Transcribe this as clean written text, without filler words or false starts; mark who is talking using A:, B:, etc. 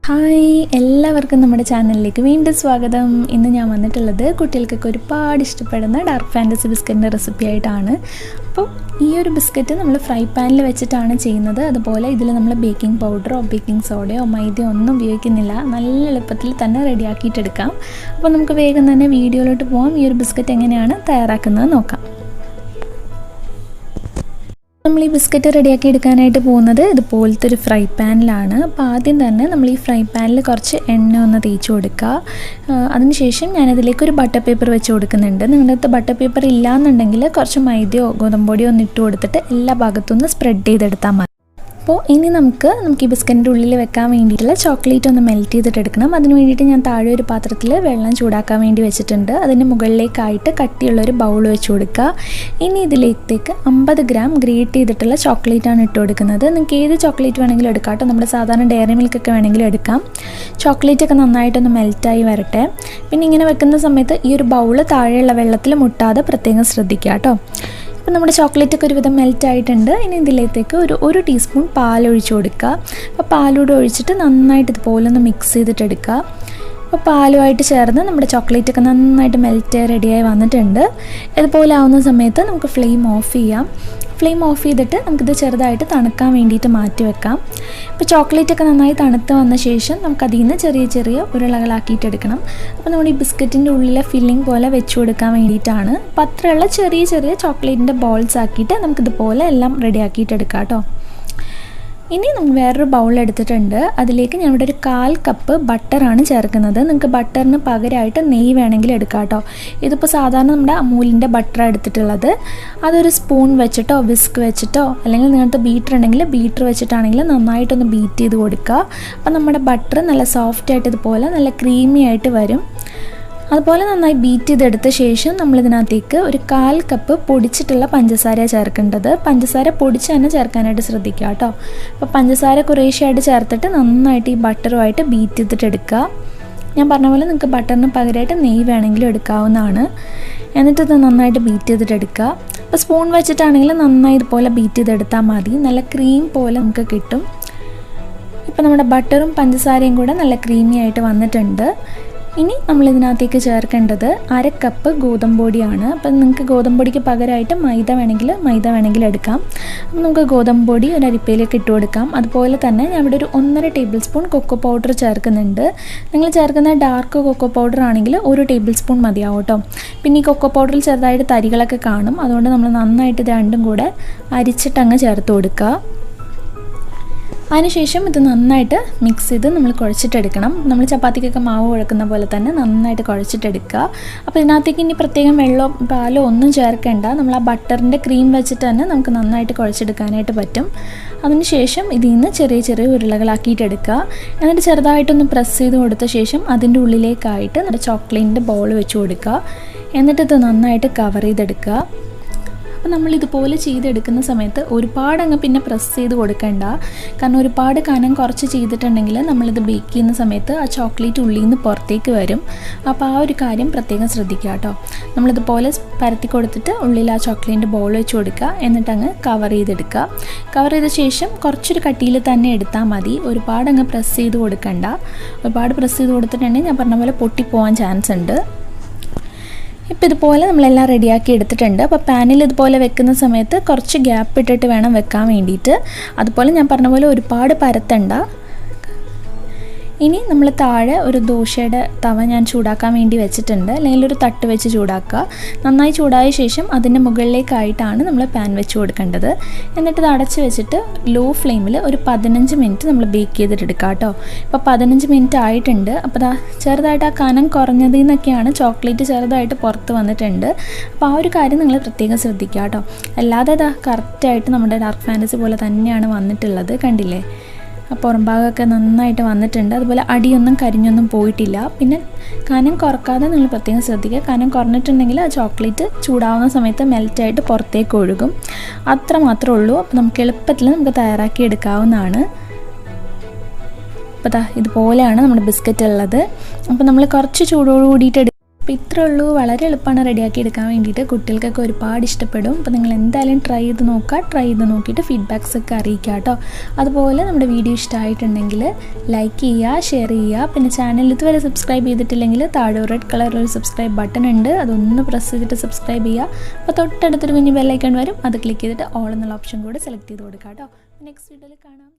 A: Hi, എല്ലാവർക്കും നമ്മുടെ ചാനലിലേക്ക് വീണ്ടും സ്വാഗതം. ഇന്ന് ഞാൻ വന്നിട്ടുള്ളത് കുട്ടികൾക്കൊക്കെ ഒരുപാട് ഇഷ്ടപ്പെടുന്ന ഡാർക്ക് ഫാൻറ്റസി ബിസ്ക്കറ്റിൻ്റെ റെസിപ്പി ആയിട്ടാണ്. അപ്പോൾ ഈ ഒരു ബിസ്ക്കറ്റ് നമ്മൾ ഫ്രൈ പാനിൽ വെച്ചിട്ടാണ് ചെയ്യുന്നത്. അതുപോലെ ഇതിൽ നമ്മൾ ബേക്കിംഗ് പൗഡറോ ബേക്കിംഗ് സോഡയോ മൈദയോ ഒന്നും ഉപയോഗിക്കുന്നില്ല. നല്ല എളുപ്പത്തിൽ തന്നെ റെഡിയാക്കിയിട്ടെടുക്കാം. അപ്പോൾ നമുക്ക് വേഗം തന്നെ വീഡിയോയിലോട്ട് പോകാം. ഈ ഒരു ബിസ്ക്കറ്റ് എങ്ങനെയാണ് തയ്യാറാക്കുന്നത് നോക്കാം. നമ്മൾ ഈ ബിസ്ക്കറ്റ് റെഡിയാക്കി എടുക്കാനായിട്ട് പോകുന്നത് ഇതുപോലത്തെ ഒരു ഫ്രൈ പാനിലാണ്. അപ്പോൾ ആദ്യം തന്നെ നമ്മൾ ഈ ഫ്രൈ പാനിൽ കുറച്ച് എണ്ണ ഒന്ന് തേച്ച് കൊടുക്കുക. അതിനുശേഷം ഞാനതിലേക്ക് ഒരു ബട്ടർ പേപ്പർ വെച്ച് കൊടുക്കുന്നുണ്ട്. നിങ്ങളുടെ അടുത്ത് ബട്ടർ പേപ്പർ ഇല്ലയെന്നുണ്ടെങ്കിൽ കുറച്ച് മൈദയോ ഗോതമ്പൊടിയോ ഒന്ന് ഇട്ട് കൊടുത്തിട്ട് എല്ലാ ഭാഗത്തുനിന്ന് സ്പ്രെഡ് ചെയ്തെടുത്താൽ മതി. അപ്പോൾ ഇനി നമുക്ക് ഈ ബിസ്ക്കറ്റിൻ്റെ ഉള്ളിൽ വെക്കാൻ വേണ്ടിയിട്ടുള്ള ചോക്ലേറ്റ് ഒന്ന് മെൽറ്റ് ചെയ്തിട്ട് എടുക്കണം. അതിന് വേണ്ടിയിട്ട് ഞാൻ താഴെ ഒരു പാത്രത്തിൽ വെള്ളം ചൂടാക്കാൻ വേണ്ടി വെച്ചിട്ടുണ്ട്. അതിന് മുകളിലേക്കായിട്ട് കട്ടിയുള്ളൊരു ബൗൾ വെച്ച് കൊടുക്കുക. ഇനി ഇതിലേക്ക് 50 ഗ്രാം ഗ്രേറ്റ് ചെയ്തിട്ടുള്ള ചോക്ലേറ്റാണ് ഇട്ട് കൊടുക്കുന്നത്. നിങ്ങൾക്ക് ഏത് ചോക്ലേറ്റ് വേണമെങ്കിലും എടുക്കാം കേട്ടോ. നമ്മുടെ സാധാരണ ഡയറി മിൽക്കൊക്കെ വേണമെങ്കിലും എടുക്കാം. ചോക്ലേറ്റൊക്കെ നന്നായിട്ടൊന്ന് മെൽറ്റായി വരട്ടെ. പിന്നെ ഇങ്ങനെ വെക്കുന്ന സമയത്ത് ഈ ഒരു ബൗൾ താഴെയുള്ള വെള്ളത്തിൽ മുട്ടാതെ പ്രത്യേകം ശ്രദ്ധിക്കുക കേട്ടോ. അപ്പോൾ നമ്മുടെ ചോക്ലേറ്റൊക്കെ ഒരുവിധം മെൽറ്റായിട്ടുണ്ട്. ഇനി ഇതിലേക്ക് ഒരു ടീസ്പൂൺ പാലൊഴിച്ച് കൊടുക്കുക. അപ്പോൾ പാലൂടെ ഒഴിച്ചിട്ട് നന്നായിട്ട് ഇതുപോലെ ഒന്ന് മിക്സ് ചെയ്തിട്ടെടുക്കുക. അപ്പോൾ പാലുമായിട്ട് ചേർന്ന് നമ്മുടെ ചോക്ലേറ്റൊക്കെ നന്നായിട്ട് മെൽറ്റ് റെഡിയായി വന്നിട്ടുണ്ട്. ഇതുപോലെ ആവുന്ന സമയത്ത് നമുക്ക് ഫ്ലെയിം ഓഫ് ചെയ്യാം. ഫ്ലെയിം ഓഫ് ചെയ്തിട്ട് നമുക്കിത് ചെറുതായിട്ട് തണുക്കാൻ വേണ്ടിയിട്ട് മാറ്റി വെക്കാം. ഇപ്പോൾ ചോക്ലേറ്റൊക്കെ നന്നായി തണുത്ത് വന്ന ശേഷം നമുക്കതിൽ നിന്ന് ചെറിയ ഉരുളകളാക്കിയിട്ടെടുക്കണം. അപ്പോൾ നമ്മുടെ ഈ ബിസ്ക്കറ്റിൻ്റെ ഉള്ളിലെ ഫില്ലിംഗ് പോലെ വെച്ച് കൊടുക്കാൻ വേണ്ടിയിട്ടാണ്. അപ്പോൾ അത്രയുള്ള ചെറിയ ചോക്ലേറ്റിൻ്റെ ബോൾസ് ആക്കിയിട്ട് നമുക്കിതുപോലെ എല്ലാം റെഡിയാക്കിയിട്ടെടുക്കാം കേട്ടോ. ഇനി നമ്മൾ വേറൊരു ബൗൾ എടുത്തിട്ടുണ്ട്. അതിലേക്ക് ഞാൻ ഇവിടെ ഒരു 1/4 കപ്പ് ബട്ടറാണ് ചേർക്കുന്നത്. നിങ്ങൾക്ക് ബട്ടറിന് പകരമായിട്ട് നെയ്യ് വേണമെങ്കിൽ എടുക്കാം കേട്ടോ. ഇതിപ്പോൾ സാധാരണ നമ്മുടെ അമൂലിൻ്റെ ബട്ടറാണ് എടുത്തിട്ടുള്ളത്. അതൊരു സ്പൂൺ വെച്ചിട്ടോ വിസ്ക് വെച്ചിട്ടോ അല്ലെങ്കിൽ നിങ്ങൾക്ക് ബീറ്റർ ഉണ്ടെങ്കിൽ ബീറ്റർ വെച്ചിട്ടാണെങ്കിൽ നന്നായിട്ടൊന്ന് ബീറ്റ് ചെയ്ത് കൊടുക്കുക. അപ്പോൾ നമ്മുടെ ബട്ടർ നല്ല സോഫ്റ്റായിട്ട് ഇതുപോലെ നല്ല ക്രീമി ആയിട്ട് വരും. അതുപോലെ നന്നായി ബീറ്റ് ചെയ്തെടുത്ത ശേഷം നമ്മളിതിനകത്തേക്ക് ഒരു 1/4 കപ്പ് പൊടിച്ചിട്ടുള്ള പഞ്ചസാര ചേർക്കേണ്ടത്. പഞ്ചസാര പൊടിച്ച് തന്നെ ചേർക്കാനായിട്ട് ശ്രദ്ധിക്കുക കേട്ടോ. അപ്പോൾ പഞ്ചസാര കുറേശ്ശെയായിട്ട് ചേർത്തിട്ട് നന്നായിട്ട് ഈ ബട്ടറുമായിട്ട് ബീറ്റ് ചെയ്തിട്ട് എടുക്കുക. ഞാൻ പറഞ്ഞ പോലെ നിങ്ങൾക്ക് ബട്ടറിന് പകരമായിട്ട് നെയ്യ് വേണമെങ്കിലും എടുക്കാവുന്നതാണ്. എന്നിട്ടിത് നന്നായിട്ട് ബീറ്റ് ചെയ്തിട്ട് എടുക്കുക. അപ്പോൾ സ്പൂൺ വെച്ചിട്ടാണെങ്കിൽ നന്നായി ഇതുപോലെ ബീറ്റ് ചെയ്തെടുത്താൽ മതി. നല്ല ക്രീം പോലെ നമുക്ക് കിട്ടും. ഇപ്പോൾ നമ്മുടെ ബട്ടറും പഞ്ചസാരയും കൂടെ നല്ല ക്രീമി ആയിട്ട് വന്നിട്ടുണ്ട്. ഇനി നമ്മളിതിനകത്തേക്ക് ചേർക്കേണ്ടത് 1/2 കപ്പ് ഗോതമ്പൊടിയാണ്. അപ്പം നിങ്ങൾക്ക് ഗോതമ്പൊടിക്ക് പകരമായിട്ട് മൈദ വേണമെങ്കിൽ എടുക്കാം. അപ്പം നമുക്ക് ഗോതമ്പൊടി ഒരു അരിപ്പയിലേക്ക് ഇട്ട് കൊടുക്കാം. അതുപോലെ തന്നെ ഞാൻ ഇവിടെ ഒരു 1.5 ടേബിൾ സ്പൂൺ കൊക്കോ പൗഡർ ചേർക്കുന്നുണ്ട്. നിങ്ങൾ ചേർക്കുന്ന ഡാർക്ക് കൊക്കോ പൗഡർ ആണെങ്കിൽ 1 ടേബിൾ സ്പൂൺ മതിയാവും കേട്ടോ. പിന്നെ ഈ കൊക്കോ പൗഡറിൽ ചെറുതായിട്ട് തരികളൊക്കെ കാണും. അതുകൊണ്ട് നമ്മൾ നന്നായിട്ട് ഇത് രണ്ടും കൂടെ അരിച്ചിട്ടങ്ങ് ചേർത്ത് കൊടുക്കുക. അതിനുശേഷം ഇത് നന്നായിട്ട് മിക്സ് ചെയ്ത് നമ്മൾ കുഴച്ചിട്ടെടുക്കണം. നമ്മൾ ചപ്പാത്തിക്കൊക്കെ മാവ് കുഴക്കുന്ന പോലെ തന്നെ നന്നായിട്ട് കുഴച്ചിട്ടെടുക്കുക. അപ്പോൾ ഇതിനകത്തേക്ക് ഇനി പ്രത്യേകം വെള്ളമോ പാലോ ഒന്നും ചേർക്കേണ്ട. നമ്മൾ ആ ബട്ടറിൻ്റെ ക്രീം വെച്ചിട്ട് തന്നെ നമുക്ക് നന്നായിട്ട് കുഴച്ചെടുക്കാനായിട്ട് പറ്റും. അതിനുശേഷം ഇതിൽ നിന്ന് ചെറിയ ഉരുളകളാക്കിയിട്ടെടുക്കുക. എന്നിട്ട് ചെറുതായിട്ടൊന്ന് പ്രസ് ചെയ്ത് കൊടുത്ത ശേഷം അതിൻ്റെ ഉള്ളിലേക്കായിട്ട് നമ്മുടെ ചോക്ലേറ്റിൻ്റെ ബോൾ വെച്ച് കൊടുക്കുക. എന്നിട്ട് ഇത് നന്നായിട്ട് കവർ ചെയ്തെടുക്കുക. അപ്പോൾ നമ്മളിതുപോലെ ചെയ്തെടുക്കുന്ന സമയത്ത് ഒരുപാടങ്ങ് പിന്നെ പ്രസ് ചെയ്ത് കൊടുക്കേണ്ട. കാരണം ഒരുപാട് കനം കുറച്ച് ചെയ്തിട്ടുണ്ടെങ്കിൽ നമ്മളിത് ബേക്ക് ചെയ്യുന്ന സമയത്ത് ആ ചോക്ലേറ്റ് ഉള്ളിൽ നിന്ന് പുറത്തേക്ക് വരും. അപ്പോൾ ആ ഒരു കാര്യം പ്രത്യേകം ശ്രദ്ധിക്കുക കേട്ടോ. നമ്മളിതുപോലെ പരത്തി കൊടുത്തിട്ട് ഉള്ളിൽ ആ ചോക്ലേറ്റിൻ്റെ ബോൾ വെച്ച് കൊടുക്കുക. എന്നിട്ടങ്ങ് കവർ ചെയ്തെടുക്കുക. കവർ ചെയ്ത ശേഷം കുറച്ചൊരു കട്ടിയിൽ തന്നെ എടുത്താൽ മതി. ഒരുപാടങ്ങ് പ്രസ് ചെയ്ത് കൊടുക്കണ്ട. ഒരുപാട് പ്രസ് ചെയ്ത് കൊടുത്തിട്ടുണ്ടെങ്കിൽ ഞാൻ പറഞ്ഞ പോലെ പൊട്ടിപ്പോവാൻ ചാൻസ് ഉണ്ട്. ഇപ്പോൾ ഇതുപോലെ നമ്മളെല്ലാം റെഡിയാക്കി എടുത്തിട്ടുണ്ട്. അപ്പോൾ പാനിൽ ഇതുപോലെ വെക്കുന്ന സമയത്ത് കുറച്ച് ഗ്യാപ്പ് ഇട്ടിട്ട് വേണം വെക്കാൻ വേണ്ടിയിട്ട്. അതുപോലെ ഞാൻ പറഞ്ഞ പോലെ ഒരുപാട് പരത്തണ്ട. ഇനി നമ്മൾ താഴെ ഒരു ദോശയുടെ തവ ഞാൻ ചൂടാക്കാൻ വേണ്ടി വെച്ചിട്ടുണ്ട്. അല്ലെങ്കിൽ ഒരു തട്ട് വെച്ച് ചൂടാക്കുക. നന്നായി ചൂടായ ശേഷം അതിൻ്റെ മുകളിലേക്കായിട്ടാണ് നമ്മൾ പാൻ വെച്ച് കൊടുക്കേണ്ടത്. എന്നിട്ട് ഇത് അടച്ച് വെച്ചിട്ട് ലോ ഫ്ലെയിമിൽ ഒരു 15 മിനിറ്റ് നമ്മൾ ബേക്ക് ചെയ്തിട്ടെടുക്കുക കേട്ടോ. ഇപ്പോൾ 15 മിനിറ്റ് ആയിട്ടുണ്ട്. അപ്പോൾ ചെറുതായിട്ട് ആ കനം കുറഞ്ഞതിൽ നിന്നൊക്കെയാണ് ചോക്ലേറ്റ് ചെറുതായിട്ട് പുറത്ത് വന്നിട്ടുണ്ട്. അപ്പോൾ ആ ഒരു കാര്യം നിങ്ങൾ പ്രത്യേകം ശ്രദ്ധിക്കുക കേട്ടോ. അല്ലാതെ അത് കറക്റ്റായിട്ട് നമ്മുടെ ഡാർക്ക് ഫാൻറ്റസി പോലെ തന്നെയാണ് വന്നിട്ടുള്ളത്. കണ്ടില്ലേ? പുറം ഭാഗമൊക്കെ നന്നായിട്ട് വന്നിട്ടുണ്ട്. അതുപോലെ അടിയൊന്നും കരിഞ്ഞൊന്നും പോയിട്ടില്ല. പിന്നെ കനം കുറക്കാതെ നിങ്ങൾ പ്രത്യേകം ശ്രദ്ധിക്കുക. കനം കുറഞ്ഞിട്ടുണ്ടെങ്കിൽ ആ ചോക്ലേറ്റ് ചൂടാവുന്ന സമയത്ത് മെൽറ്റായിട്ട് പുറത്തേക്ക് ഒഴുകും. അത്ര മാത്രമേ ഉള്ളൂ. അപ്പോൾ നമുക്ക് എളുപ്പത്തിൽ തയ്യാറാക്കി എടുക്കാവുന്നതാണ്. അപ്പോൾ ഇതുപോലെയാണ് നമ്മുടെ ബിസ്ക്കറ്റ് ഉള്ളത്. അപ്പോൾ നമ്മൾ കുറച്ച് ചൂടോട് കൂടിയിട്ട് അപ്പോൾ ഇത്രേ ഉള്ളൂ, വളരെ എളുപ്പമാണ് റെഡിയാക്കി എടുക്കാൻ വേണ്ടിയിട്ട്. കുട്ടികൾക്കൊക്കെ ഒരുപാട് ഇഷ്ടപ്പെടും. അപ്പോൾ നിങ്ങൾ എന്തായാലും ട്രൈ ചെയ്ത് നോക്കുക. ട്രൈ ചെയ്ത് നോക്കിയിട്ട് ഫീഡ്ബാക്സ് ഒക്കെ അറിയിക്കുക കേട്ടോ. അതുപോലെ നമ്മുടെ വീഡിയോ ഇഷ്ടമായിട്ടുണ്ടെങ്കിൽ ലൈക്ക് ചെയ്യുക, ഷെയർ ചെയ്യുക. പിന്നെ ചാനൽ ഇതുവരെ സബ്സ്ക്രൈബ് ചെയ്തിട്ടില്ലെങ്കിൽ താഴെ റെഡ് കളറിലൊരു സബ്സ്ക്രൈബ് ബട്ടൺ ഉണ്ട്, അതൊന്ന് പ്രസ് ചെയ്തിട്ട് സബ്സ്ക്രൈബ് ചെയ്യുക. അപ്പോൾ തൊട്ടടുത്തൊരു കുഞ്ഞ് ബെല്ലൈക്കൺ വരും, അത് ക്ലിക്ക് ചെയ്തിട്ട് ഓൾ എന്നുള്ള ഓപ്ഷൻ കൂടെ സെലക്ട് ചെയ്ത് കൊടുക്കുക കേട്ടോ. നെക്സ്റ്റ് വീഡിയോയിൽ കാണാം.